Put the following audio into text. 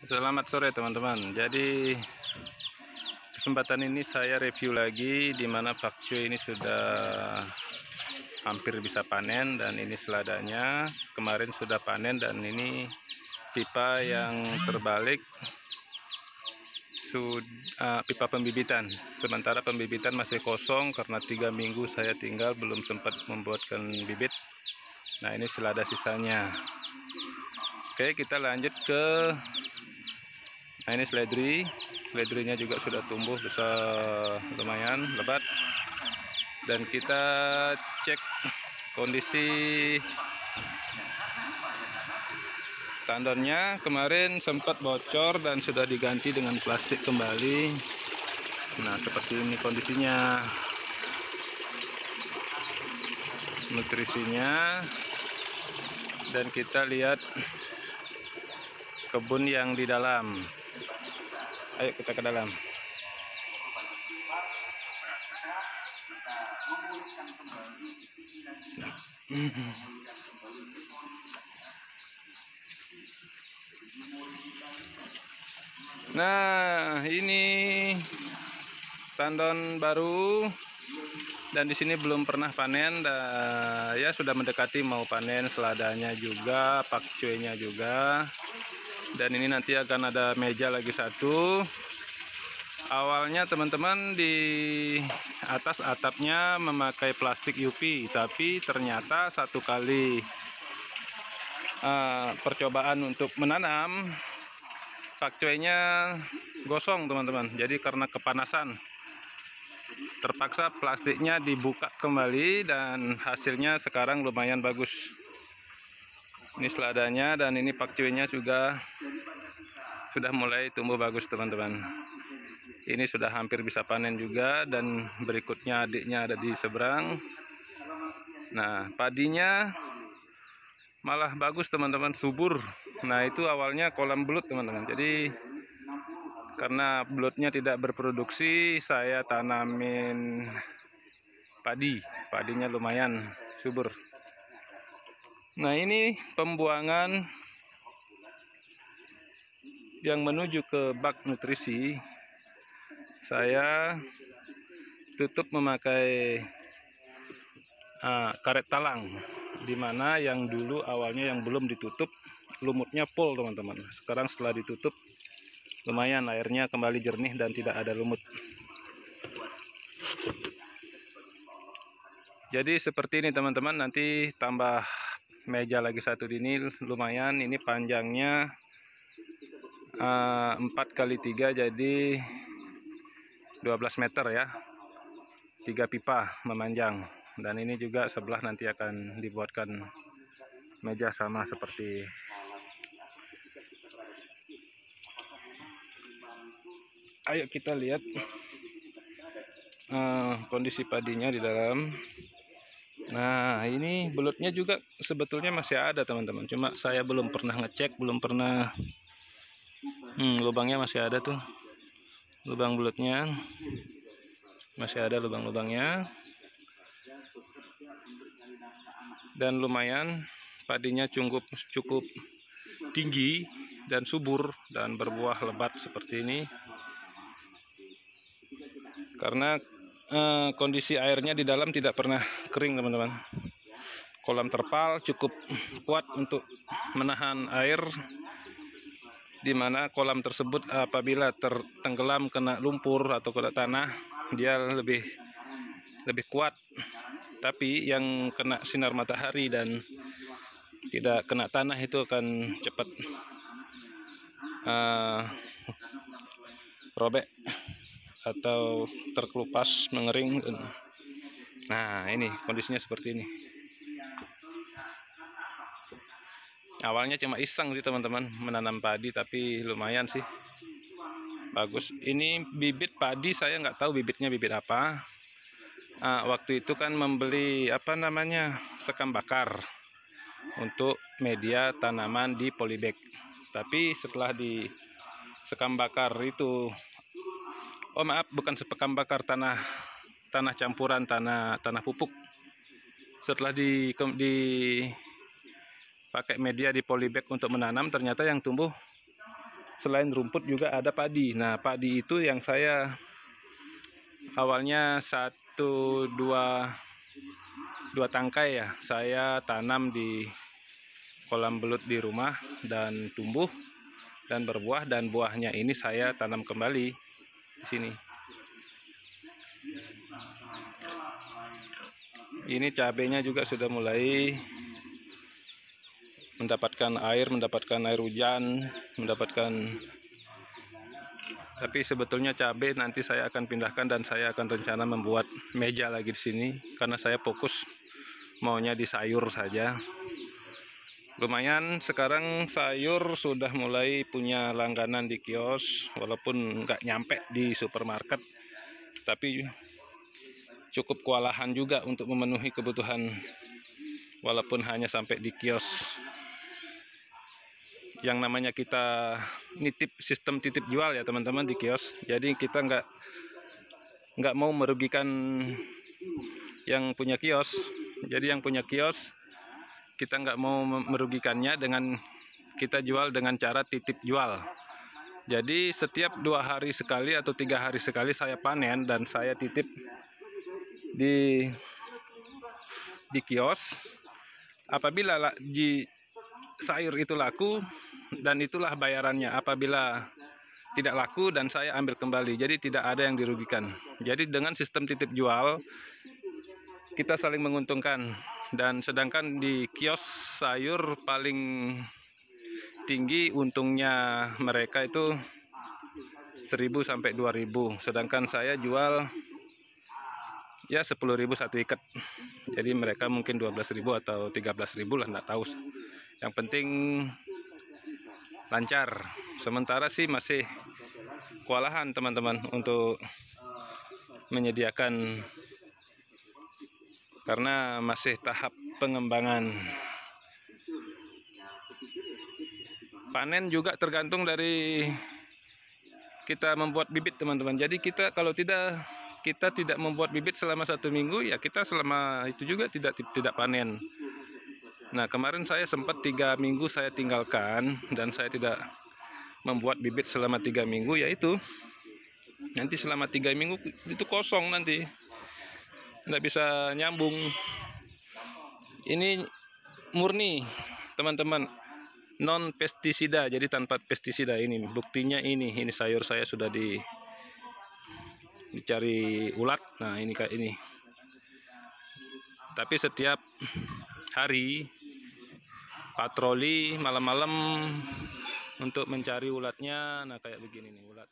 Selamat sore teman-teman. Jadi kesempatan ini saya review lagi di mana pakcoy ini sudah hampir bisa panen, dan ini seladanya kemarin sudah panen, dan ini pipa yang terbalik pipa pembibitan. Sementara pembibitan masih kosong karena 3 minggu saya tinggal belum sempat membuatkan bibit. Nah, ini selada sisanya. Oke, kita lanjut ke ini seledrinya juga sudah tumbuh besar, lumayan lebat. Dan kita cek kondisi tandonnya, kemarin sempat bocor dan sudah diganti dengan plastik kembali. Nah, seperti ini kondisinya, nutrisinya. Dan kita lihat kebun yang di dalam. Ayo kita ke dalam. Nah, ini tandon baru, dan di sini belum pernah panen. Ya sudah mendekati mau panen, seladanya juga, pakcoynya juga. Dan ini nanti akan ada meja lagi satu. Awalnya teman-teman di atas atapnya memakai plastik UV, tapi ternyata satu kali percobaan untuk menanam, pakcoynya gosong teman-teman. Jadi karena kepanasan terpaksa plastiknya dibuka kembali, dan hasilnya sekarang lumayan bagus. Ini seladanya, dan ini pakcoynya juga sudah mulai tumbuh bagus teman-teman. Ini sudah hampir bisa panen juga, dan berikutnya adiknya ada di seberang. Nah, padinya malah bagus teman-teman, subur. Nah, itu awalnya kolam belut teman-teman. Jadi karena belutnya tidak berproduksi, saya tanamin padinya lumayan subur. Nah, ini pembuangan yang menuju ke bak nutrisi. Saya tutup memakai karet talang, dimana yang dulu awalnya yang belum ditutup lumutnya full teman-teman. Sekarang setelah ditutup lumayan airnya kembali jernih dan tidak ada lumut. Jadi seperti ini teman-teman, nanti tambah meja lagi satu ini lumayan. Ini panjangnya 4x3, jadi 12 meter ya, 3 pipa memanjang. Dan ini juga sebelah nanti akan dibuatkan meja sama seperti. Ayo kita lihat kondisi padinya di dalam. Nah, ini belutnya juga sebetulnya masih ada teman-teman, cuma saya belum pernah ngecek, belum pernah. Lubangnya masih ada tuh, lubang belutnya masih ada, lubang-lubangnya. Dan lumayan, padinya cukup tinggi dan subur, dan berbuah lebat seperti ini. Karena kondisi airnya di dalam tidak pernah kering teman-teman. Kolam terpal cukup kuat untuk menahan air, dimana kolam tersebut apabila tertenggelam kena lumpur atau kena tanah, dia lebih kuat. Tapi yang kena sinar matahari dan tidak kena tanah itu akan cepat robek atau terkelupas, mengering. Nah, ini kondisinya seperti ini. Awalnya cuma iseng sih teman-teman menanam padi, tapi lumayan sih bagus. Ini bibit padi, saya nggak tahu bibitnya bibit apa. Waktu itu kan membeli sekam bakar untuk media tanaman di polybag. Tapi setelah di sekam bakar itu, bukan sekam bakar, tanah campuran tanah pupuk. Setelah pakai media di polybag untuk menanam, ternyata yang tumbuh selain rumput juga ada padi. Nah, padi itu yang saya awalnya dua tangkai ya, saya tanam di kolam belut di rumah dan tumbuh dan berbuah, dan buahnya ini saya tanam kembali di sini. Ini cabenya juga sudah mulai mendapatkan air hujan, tapi sebetulnya cabai nanti saya akan pindahkan dan saya akan rencana membuat meja lagi di sini karena saya fokus maunya di sayur saja. Lumayan sekarang sayur sudah mulai punya langganan di kios, walaupun nggak nyampe di supermarket, tapi cukup kewalahan juga untuk memenuhi kebutuhan walaupun hanya sampai di kios. Yang namanya kita nitip, sistem titip jual ya teman-teman di kios, jadi kita nggak mau merugikan yang punya kios. Jadi yang punya kios kita nggak mau merugikannya dengan kita jual dengan cara titip jual. Jadi setiap 2 hari sekali atau 3 hari sekali saya panen dan saya titip di kios. Apabila di sayur itu laku, dan itulah bayarannya. Apabila tidak laku dan saya ambil kembali, jadi tidak ada yang dirugikan. Jadi dengan sistem titip jual kita saling menguntungkan. Dan sedangkan di kios sayur paling tinggi untungnya mereka itu 1.000 sampai 2.000, sedangkan saya jual ya 10.000 satu ikat. Jadi mereka mungkin 12.000 atau 13.000 lah, nggak tahu. Yang penting lancar. Sementara sih masih kewalahan teman-teman untuk menyediakan, karena masih tahap pengembangan. Panen juga tergantung dari kita membuat bibit teman-teman. Jadi kita kalau kita tidak membuat bibit selama 1 minggu, ya kita selama itu juga tidak panen. Nah, kemarin saya sempat 3 minggu saya tinggalkan dan saya tidak membuat bibit selama 3 minggu, yaitu nanti selama 3 minggu itu kosong, nanti nggak bisa nyambung. Ini murni teman-teman, non pestisida, jadi tanpa pestisida. Ini buktinya, ini sayur saya sudah dicari ulat. Nah, ini kayak ini. Tapi setiap hari patroli malam-malam untuk mencari ulatnya. Nah, kayak begini nih ulat.